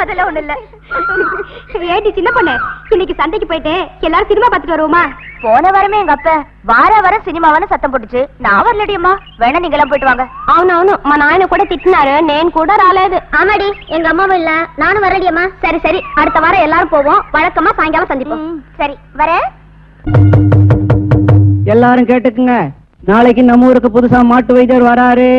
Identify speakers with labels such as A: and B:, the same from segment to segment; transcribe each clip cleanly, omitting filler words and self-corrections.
A: அதெல்லாம் ஒண்ணு இல்ல. ஏடி சின்ன பொண்ணு, இன்னைக்கு சந்தைக்கு போயிட்டு எல்லாரும் சினிமா பார்த்துட்டு வருவோமா? போன வாரமே எங்க அப்பா வாரம் சினிமாவான சத்தம் போட்டுச்சு. நான் வரலடியம்மா, வேணா நீங்க எல்லாம் போயிட்டு வாங்க. అవును మా నాయన కూడా తిట్టినారు, నేను కూడా రాలేదు. ஆமாடி, எங்க அம்மாவும் இல்ல, நானும் வரலடியம்மா. சரி சரி, அடுத்த வாரம் எல்லாரும் போவோம். வழக்கமா சாயங்காலம் சந்திப்போம். சரி வரேன்.
B: எல்லாரும் கேட்டுக்குங்க, நாளைக்கு நம்ம ஊருக்கு புதுசா மாட்டு வைத்தியர் வராரு.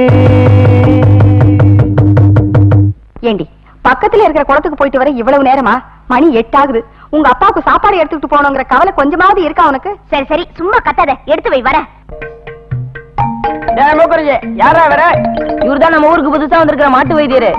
A: ஏண்டி, பக்கத்துல இருக்கிற குளத்துக்கு போயிட்டு வர இவ்வளவு நேரமா? மணி 8 ஆகுது. உங்க அப்பாவுக்கு சாப்பாடு எடுத்துட்டு போனோங்கிற கவலை கொஞ்சமாவது இருக்கா உனக்கு? சரி சரி, சும்மா கத்தாத, எடுத்து வை. வர
B: யாரா வர?
A: இவர்தான் நம்ம ஊருக்கு புதுசா வந்திருக்கிற மாட்டு வைத்தியரு.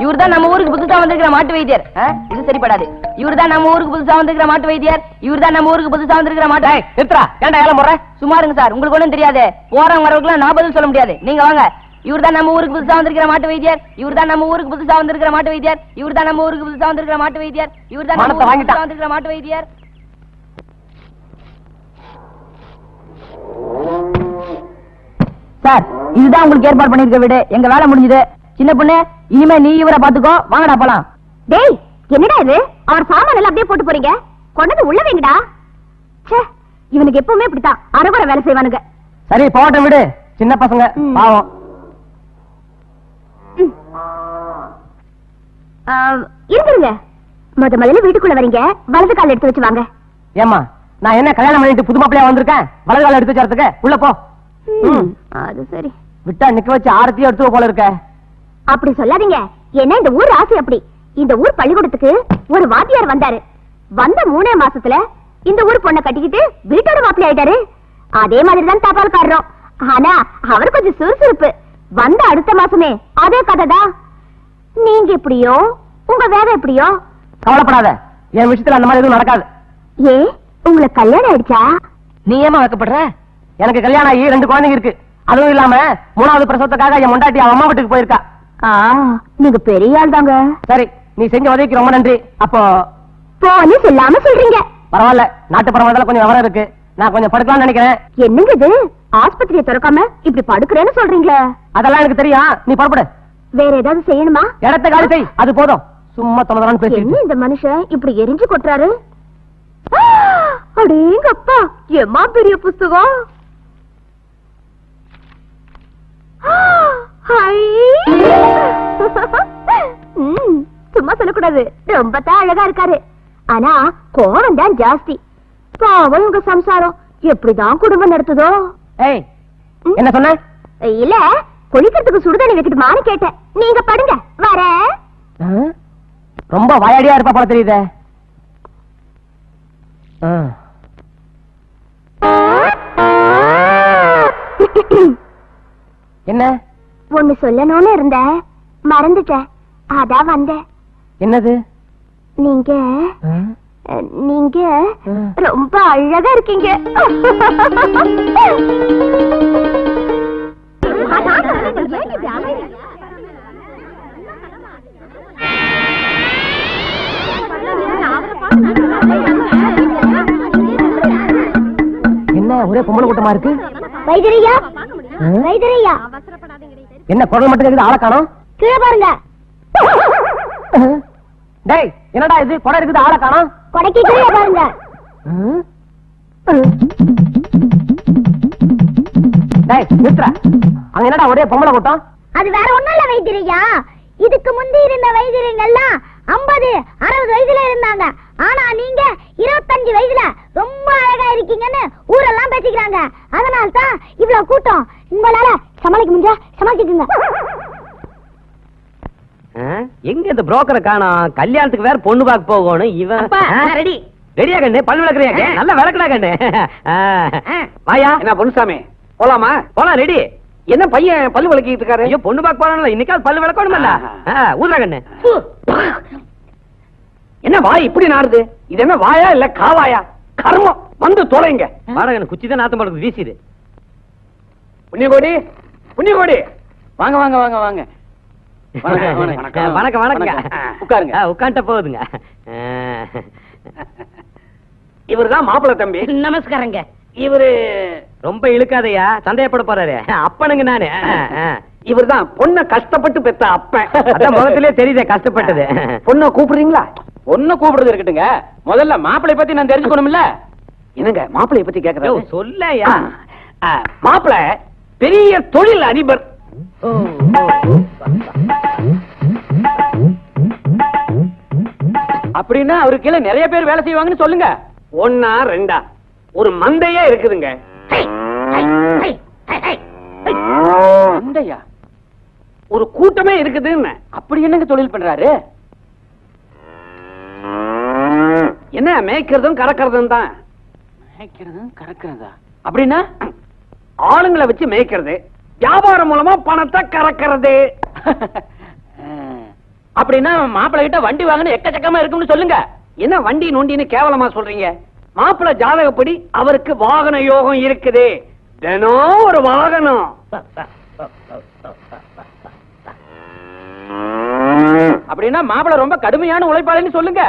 A: இவர்தான் நம்ம ஊருக்கு புதுசா வந்திருக்கிற மாட்டு வைத்தியர். இது சரிப்படாது. இவர்தான் நம்ம ஊருக்கு புதுசா வந்திருக்கிற மாட்டு வைத்தியர். இவர்தான் நம்ம ஊருக்கு புதுசா வந்திருக்கிற மாட்டு. நிறுத்துறா, ஏன்டா ஏலம் போடுற? சும்மா இருங்க சார், உங்களுக்கு ஒண்ணும் தெரியாது. போறவங்க வரவங்களுக்கு நான் பதில் சொல்ல முடியாது. நீங்க வாங்க. இவர்தான் நம்ம ஊருக்கு புதுசா வந்திருக்கிற மாட்டு வைத்தியர். இவர்தான் நம்ம ஊருக்கு புதுசா வந்திருக்கிற மாட்டு வைத்தியர். இவர்தான் நம்ம ஊருக்கு புதுசா வந்திருக்கிற மாட்டு வைத்தியர். இவர்தான் நம்ம ஊருக்கு புதுசா வந்திருக்கிற மாட்டு வைத்தியர். சார், இதுதான் உங்களுக்கு ஏற்பாடு பண்ணிருக்க வீடு. எங்க வேலை முடிஞ்சது. சின்ன பொண்ணு, இனிமே நீ இவரை பாத்துக்கோ. வாங்கடா போலாம். டேய், என்னடா இது? அவர் சாமான் எல்லாம் அப்படியே போட்டு போறீங்க. கொண்டது உள்ள வைங்கடா. ச்சே, இவனுக்கு எப்பவுமே இப்படித்தான் அரைகுறை வேலை செய்வானுங்க.
B: சரி போகட்டும், விடு. சின்ன பசங்க பாவம்.
A: இருங்க, முதல்ல வீட்டுக்குள்ள வரீங்க. வலது கால் எடுத்து வச்சு வாங்க.
B: ஏமா, நான் என்ன கல்யாணம் பண்ணிட்டு புது மாப்பிளையா வந்திருக்கேன்? வலது கால எடுத்து வச்சறதுக்கு உள்ள போ.
A: அது சரி.
B: விட்டா நிக்க வச்சு ஆரத்தியும் எடுத்து போல இருக்க.
A: அப்படி சொல்லாதீங்க. ஏன்னா இந்த ஊர் ஆசை அப்படி. இந்த ஊர் பள்ளிக்கூடத்துக்கு ஒரு வாத்தியார் வந்தாரு. வந்த 3 மாசத்துல இந்த ஊர் பொண்ணை கட்டிக்கிட்டு வீட்டோட மாப்பிள்ளை ஆயிட்டாரு. அதே மாதிரிதான் தபால்காரரும். ஆனா அவர் கொஞ்சம் சுறுசுறுப்பு. வந்த அடுத்த மாசமே அதே கதைதான். நீங்க எப்படியோ, உங்க வேலை எப்படியோ.
B: கவலைப்படாத, என் விஷயத்துல அந்த மாதிரி எதுவும் நடக்காது.
A: ஏ, உங்களுக்கு கல்யாணம் ஆயிடுச்சா?
B: நீ ஏமா வைக்கப்படுற? எனக்கு கல்யாணம் ஆகி 2 குழந்தைங்க இருக்கு. அதுவும் இல்லாம 3வது பிரசவத்துக்காக என் முண்டாட்டி அவன் அம்மா வீட்டுக்கு போயிருக்கா.
A: நீங்க பெரிய ஆள் தாங்க.
B: சரி, நீ செஞ்ச உதவிக்கு ரொம்ப நன்றி. அப்போ
A: போன்னு சொல்லாம சொல்றீங்க.
B: பரவாயில்ல, நாட்டு பரவாயில்ல, கொஞ்சம் விவரம் இருக்கு. நான் கொஞ்சம் படுக்கலாம்னு நினைக்கிறேன்.
A: என்னங்க இது? ஆஸ்பத்திரியை திறக்காம இப்படி படுக்கிறேன்னு சொல்றீங்களா?
B: அதெல்லாம் எனக்கு தெரியும், நீ புறப்படு.
A: வேற ஏதாவது செய்யணுமா?
B: இடத்த காலி செய், அது போதும். சும்மா தொலைதலான்னு பேசி.
A: என்ன இந்த மனுஷன் இப்படி எரிஞ்சு கொட்டுறாரு? அடேங்கப்பா, எம்மா பெரிய புஸ்தகம். சும்மா சொல்லக்கூடாது, ரொம்ப தான் அழகா இருக்காரு. ஆனா கோவம் தான் ஜாஸ்தி. பாவம் உங்க சம்சாரம் எப்படிதான் குடும்பம் நடத்துதோ.
B: ஏய், என்ன சொன்ன?
A: இல்ல, குளிக்கிறதுக்கு சுடுதண்ணி வைக்கட்டுமான்னு கேட்டேன். நீங்க படுங்க, வர.
B: ரொம்ப வாயாடியா இருப்பா போல தெரியுதே. என்ன?
A: ஒண்ணு சொல்லணும்னு இருந்த, மறந்துட்டேன். அதான் வந்தேன்.
B: என்னது?
A: நீங்க நீங்க ரொம்ப அழகா இருக்கீங்க.
B: என்ன ஒரே பொம்பளை கூட்டமா இருக்கு?
A: வைத்தியரையா, வைத்தியரையா.
B: என்ன குரல் மட்டும் கேக்குது, ஆளை காணோம்.
A: கீழே பாருங்க.
B: டேய், என்னடா இது? குடை இருக்குது, ஆளை காணோம்.
A: கொடைக்கு கீழே பாருங்க.
B: டேய், நிறுத்துற. அங்க என்னடா ஒரே பொம்பளை கூட்டம்?
A: அது வேற ஒண்ணும் இல்ல வைத்தியரையா. இதுக்கு முந்தி இருந்த வைத்தியர்கள் எல்லாம் 50, 60 வயசுல இருந்தாங்க. ஆனா நீங்க 25 வயசுல ரொம்ப அழகா இருக்கீங்கன்னு ஊரெல்லாம் பேசிக்கிறாங்க. அதனால்தான் இவ்வளவு கூட்டம். உங்களால சமாளிக்க முடிஞ்சா சமாளிச்சுக்குங்க.
B: எங்க இந்த புரோக்கரை காணோம்? கல்யாணத்துக்கு வேற பொண்ணு பார்க்க போகணும். இவன் ரெடி ரெடியா கண்ணு? பல்லு விளக்குறியா? நல்ல விளக்குடா கண்ணு. வாயா. என்ன பொண்ணுசாமி, போலாமா? போலாம், ரெடி. என்ன பையன் பல்லு விளக்கிட்டு இருக்காரு? ஐயோ, பொண்ணு பார்க்க போறானல, இன்னைக்காவது பல்லு விளக்கணும்ல. ஊதுறா கண்ணு. என்ன வாய் இப்படி நாறுது? இது என்ன வாயா இல்ல காவாயா? கர்மம், வந்து தொலைங்க. வாடகண்ணு, குச்சிதான் நாத்தம் படுது, வீசிடு. புண்ணியகோடி, புண்ணியகோடி, வாங்க வாங்க வாங்க வாங்க. வணக்கம் வணக்கம். உட்காருங்க. உட்காந்துட்ட போகுதுங்க. இவருதான் மாப்பிள்ளை தம்பி. நமஸ்காரங்க. இவரு ரொம்ப இழுக்காதையா, சந்தேகப்பட போறாரு. அப்பனுங்க நானு.
C: இவர்தான் பொண்ணை கஷ்டப்பட்டு பெத்த அப்பன்.
B: அதான் முகத்திலே தெரியுதே கஷ்டப்பட்டது.
C: பொண்ணை கூப்பிடுறீங்களா?
D: ஒண்ணு கூப்பிடுறது இருக்கட்டுங்க, முதல்ல மாப்பிளை பத்தி நான் தெரிஞ்சுக்கணும்ல.
C: என்னங்க மாப்பிளைய பத்தி கேக்குறேன்.
B: சொல்லையா?
C: மாப்பிளை பெரிய தொழில் அதிபர்.
D: அப்படின்னா அவருக்கு கீழே நிறைய பேர் வேலை செய்வாங்கன்னு சொல்லுங்க.
C: ஒன்னா ரெண்டா ஒரு மந்தையே இருக்குதுங்க.
D: மந்தையா?
C: ஒரு கூட்டமே இருக்குதுன்னு.
D: அப்படி என்னங்க தொழில் பண்றாரு?
C: என்ன மேய்க்கிறதும் கறக்கிறதும் தான்.
D: மேய்க்கிறதும் கறக்கிறதா? அப்படின்னா
C: ஆளுங்களை வச்சு மேய்க்கிறது, வியாபாரம் மூலமா பணத்தை கறக்கிறது.
D: அப்படின்னா மாப்பிள்ளை கிட்ட வண்டி வாங்கின எக்கச்சக்கமா இருக்கும்னு சொல்லுங்க.
C: என்ன வண்டி நோண்டின்னு கேவலமா சொல்றீங்க? மாப்பிள்ளை ஜாதகப்படி அவருக்கு வாகன யோகம் இருக்குது. தினம் ஒரு வாகனம்.
D: அப்படின்னா மாப்பிள்ளை ரொம்ப கடுமையான உழைப்பாளின்னு சொல்லுங்க.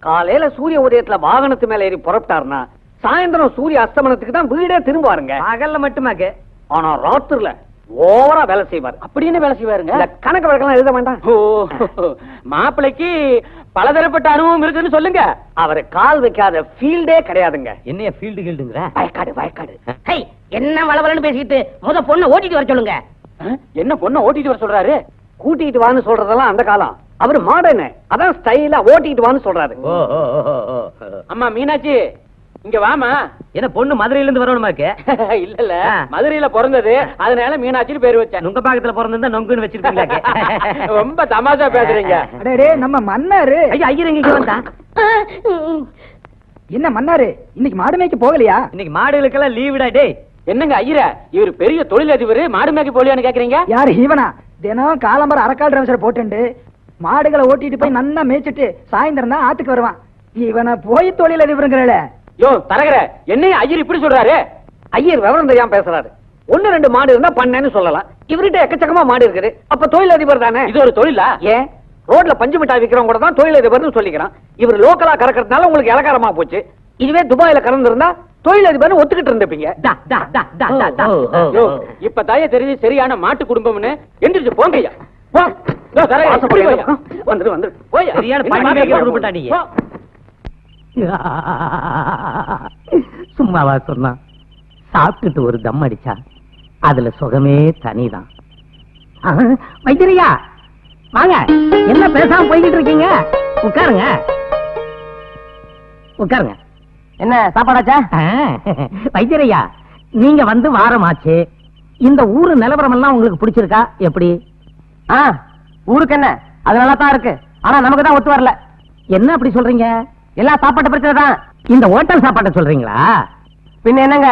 C: காலையில சூரிய உதயத்துல வாகனத்து மேல ஏறி புறப்பட்டாருன்னா சாயந்தரம் சூரிய அஸ்தமனத்துக்கு தான் வீடே திரும்புவாருங்க.
B: பகல்ல மட்டுமாக்கு.
C: ஆனா ராத்திரில ஓவரா வேலை செய்வார்.
D: அப்படி என்ன வேலை செய்வாருங்க?
C: இந்த கணக்கு வழக்கெல்லாம் எழுத வேண்டாம்.
D: ஓ, மாப்பிள்ளைக்கு பலதரப்பட்ட அனுபவம் இருக்குன்னு சொல்லுங்க.
C: அவரு கால் வைக்காத ஃபீல்டே கிடையாதுங்க.
B: என்னைய ஃபீல்டு கீல்டுங்கற?
C: வயக்காடு வயக்காடு.
A: என்ன வளவலன்னு பேசிட்டு முத பொண்ணை ஓட்டிட்டு வர சொல்லுங்க.
D: என்ன பொண்ணை ஓட்டிட்டு வர சொல்றாரு?
C: கூட்டிட்டு வான்னு சொல்றதெல்லாம் அந்த காலம். அவரு மாடர்ன், அதான் ஸ்டைலா ஓட்டிட்டு வான்னு சொல்றாரு.
D: அம்மா மீனாட்சி, இங்க வாமா.
B: என்ன பொண்ணு மதுரையில இருந்து வரணுமாக்கு?
D: இல்ல இல்ல, மதுரையில பிறந்தது, அதனால மீனாட்சின்னு பேர் வச்சேன்.
B: நுங்க பாக்கத்துல பிறந்திருந்தா நொங்குன்னு வச்சிருக்கீங்களா?
D: ரொம்ப தமாஷா பேசுறீங்க.
E: அடே நம்ம மன்னாரு.
B: ஐயா ஐயர் இங்க வந்தா.
E: என்ன மன்னாரு இன்னைக்கு மாடு மேய்க்க போகலையா?
B: இன்னைக்கு மாடுகளுக்கெல்லாம் லீவுடா டேய்.
D: என்னங்க ஐயரா, இவர் பெரிய தொழிலதிபர், மாடு மேய்க்க போலியான்னு கேக்குறீங்க?
E: யாரு இவனா? தினம் காலம்பர அரக்கால் டிரைவர் போட்டுண்டு மாடுகளை ஓட்டிட்டு போய் நன்னா மேய்ச்சிட்டு சாயந்தரம் தான் ஆத்துக்கு வருவான். இவனை போய் தொழில் அதிபருங்கிறல.
D: யோ தரகர, என்னைய ஐயர் இப்படி சொல்றாரு?
C: ஐயர் விவரம் தெரியாம பேசுறாரு. ஒன்னு ரெண்டு மாடு இருந்தா பண்ணேன்னு சொல்லலாம். இவர்கிட்ட எக்கச்சக்கமா மாடு இருக்குது. அப்ப தொழில் அதிபர் தானே.
D: இது ஒரு தொழிலா?
C: ஏன் ரோட்ல பஞ்சு மிட்டாய் விக்கிறவங்க கூட தான் தொழில் அதிபர்னு சொல்லிக்கிறான். இவர் லோக்கலா கறக்கிறதுனால உங்களுக்கு இலக்காரமா போச்சு. இதுவே துபாயில கறந்திருந்தா தொழில் அதிபர் ஒத்துக்கிட்டு இருந்திருப்பீங்க.
D: இப்ப தாய தெரிஞ்சு சரியான மாட்டு குடும்பம்னு எந்திரிச்சு போங்கய்யா. போ. இதோ தரகரே, இப்படி போய்யா.
C: வந்துரு வந்துரு.
D: போய்யா.
B: சரியான பண்ணி மேய்க்க உருப்பட்டா நீ.
D: போ.
B: சும்மாவா சொன்னா? சாப்பிட்டுட்டு ஒரு தம் அடிச்சா அதுல சுகமே தனிதான். வைத்திரியா வாங்க. என்ன பேசாம போய்கிட்டு இருக்கீங்க? உட்காருங்க உட்காருங்க.
A: என்ன சாப்பாடாச்சா?
B: வைத்திரையா, நீங்க வந்து வாரமாச்சு. இந்த ஊரு நிலவரம் எல்லாம் உங்களுக்கு பிடிச்சிருக்கா? எப்படி?
A: ஊருக்கு என்ன, அது நல்லா தான் இருக்கு. ஆனா நமக்கு தான் ஒத்து வரல.
B: என்ன அப்படி சொல்றீங்க?
A: எல்லாம் சாப்பாட்டு பிரச்சனை தான்.
B: இந்த ஹோட்டல் சாப்பாட்டை சொல்றீங்களா?
A: பின்ன என்னங்க,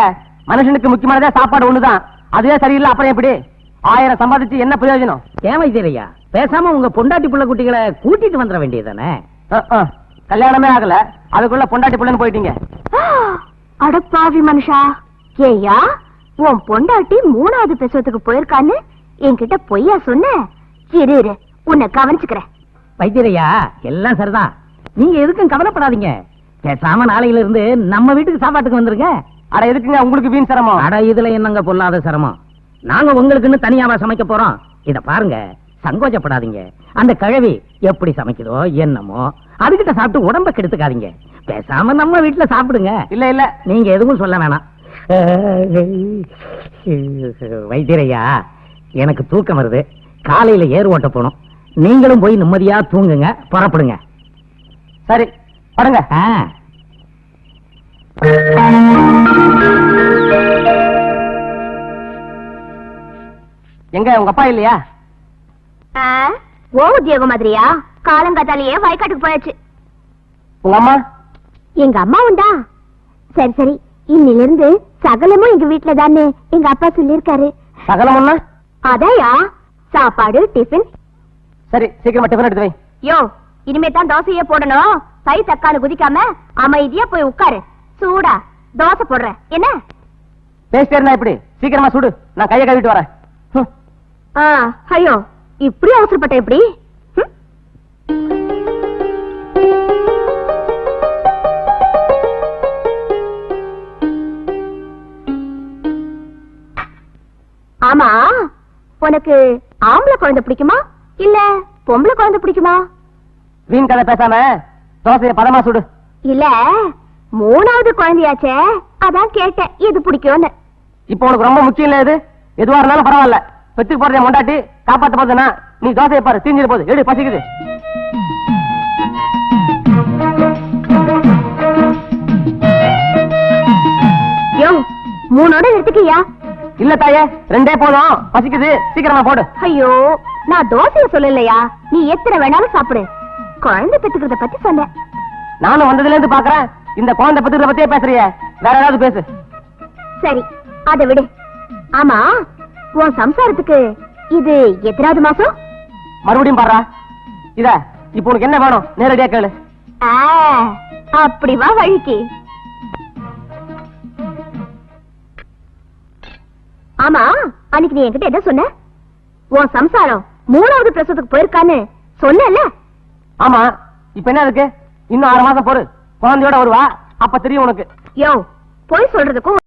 A: மனுஷனுக்கு முக்கியமானதே சாப்பாடு ஒண்ணுதான். அதுவே சரியில்லை அப்புறம் எப்படி? 1000 சம்பாதிச்சு என்ன பிரயோஜனம்?
B: ஏன் வைத்திரையா, பேசாம உங்க பொண்டாட்டி புள்ள குட்டிகளை கூட்டிட்டு வந்துட வேண்டியதானே?
A: கல்யாணமே ஆகல, அதுக்குள்ள பொண்டாட்டி புள்ளன்னு போயிட்டீங்க.
F: அடப்பாவி மனுஷா, ஏயா உன் பொண்டாட்டி 3வது பிரசவத்துக்கு போயிருக்கான்னு என்கிட்ட பொய்யா சொன்ன? இரு இரு, உன்னை கவனிச்சுக்கிறேன்.
B: வைத்திரையா, எல்லாம் சரிதான். நீங்க எதுக்கும் கவலைப்படாதீங்க. பேசாம நாளையில இருந்து நம்ம வீட்டுக்கு சாப்பாட்டுக்கு வந்துருங்க.
A: அட எதுக்குங்க உங்களுக்கு வீண் சிரமம்?
B: அட இதுல என்னங்க பொல்லாத சிரமம்? நாங்க உங்களுக்குன்னு தனியாவா சமைக்க போறோம்? இத பாருங்க, சங்கோச்சப்படாதீங்க. அந்த கிழவி எப்படி சமைக்குதோ என்னமோ அதுகிட்ட சாப்பிட்டு உடம்ப கெடுத்துக்காதீங்க. பேசாம நம்ம வீட்டுல சாப்பிடுங்க.
A: இல்ல இல்ல,
B: நீங்க எதுவும் சொல்ல வேணாம். வைத்திரையா, எனக்கு தூக்கம் வருது. காலையில ஏர் ஓட்ட போகணும். நீங்களும் போய் நிம்மதியா தூங்குங்க. புறப்படுங்க.
A: சரி படுங்க. எங்க உங்க அப்பா இல்லையா?
F: ஓ உத்தியோகம் மாதிரியா? காலங்காத்தாலேயே வயக்காட்டுக்கு போயாச்சு.
A: உங்க அம்மா?
F: எங்க அம்மா உண்டா? சரி சரி, இன்னிலிருந்து சகலமும் எங்க வீட்டுல தானே எங்க அப்பா சொல்லிருக்காரு.
A: சகலம்னா?
F: அதையா, சாப்பாடு டிஃபன்.
A: சரி சீக்கிரமா டிஃபன் எடுத்து வை.
F: யோ, இனிமே தான் தோசையே போடணும். கை தக்காளி குதிக்காம அமைதியா போய் உட்காரு. சூடா தோசை போடுறேன் என்ன?
A: பேசிட்டே இருந்தா எப்படி? சீக்கிரமா சுடு, நான் கையை கழுவிட்டு வரேன்.
F: ஐயோ, இப்படி அவசரப்பட்ட எப்படி? ஆமா, உனக்கு ஆம்பளை குழந்தை பிடிக்குமா இல்ல பொம்பளை குழந்தை பிடிக்குமா?
B: வீண் கதை பேசாம தோசையை பதமா சுடு.
F: இல்ல 3வது குழந்தையாச்சே, அதான் கேட்டேன் எது பிடிக்கும்னு.
B: இப்போ உனக்கு ரொம்ப முக்கியம் இல்ல இது. எதுவா இருந்தாலும் பரவாயில்ல. பெத்துக்கு போறதே மொண்டாட்டி காப்பாத்த போதுனா நீ தோசையை பாரு, தீஞ்சிட போகுது. எடு, பசிக்குது.
F: யோ, 3ஓட நிறுத்திக்கியா?
B: இல்ல தாயே, 2 போதும். பசிக்குது, சீக்கிரமா போடு.
F: ஐயோ, நான் தோசைய சொல்லலையா, நீ எத்தனை வேணாலும் சாப்பிடு. குழந்தை பெத்துக்கிறத பத்தி சொன்னேன்.
B: நானும் வந்ததுல இருந்து பாக்குறேன் இந்த குழந்தை பத்திரத்தை பத்தியே பேசுறிய. வேற ஏதாவது பேசு.
F: சரி, அதை விடு. ஆமா, உன் சம்சாரத்துக்கு இது எத்தனாவது மாசம்?
B: மறுபடியும் பாடுறா. இத இப்போ உனக்கு என்ன வேணும் நேரடியா கேளு.
F: ஆ, அப்படி வா வழிக்கு. ஆமா, அன்னைக்கு நீ என்கிட்ட என்ன சொன்ன? உன் சம்சாரம் 3வது பிரசவத்துக்கு போயிருக்கான்னு சொன்னல?
B: ஆமா, இப்ப என்ன இருக்கு? இன்னும் 6 மாசம் பொறு, குழந்தையோட வருவா, அப்ப தெரியும் உனக்கு.
F: யோ, போய் சொல்றதுக்கும்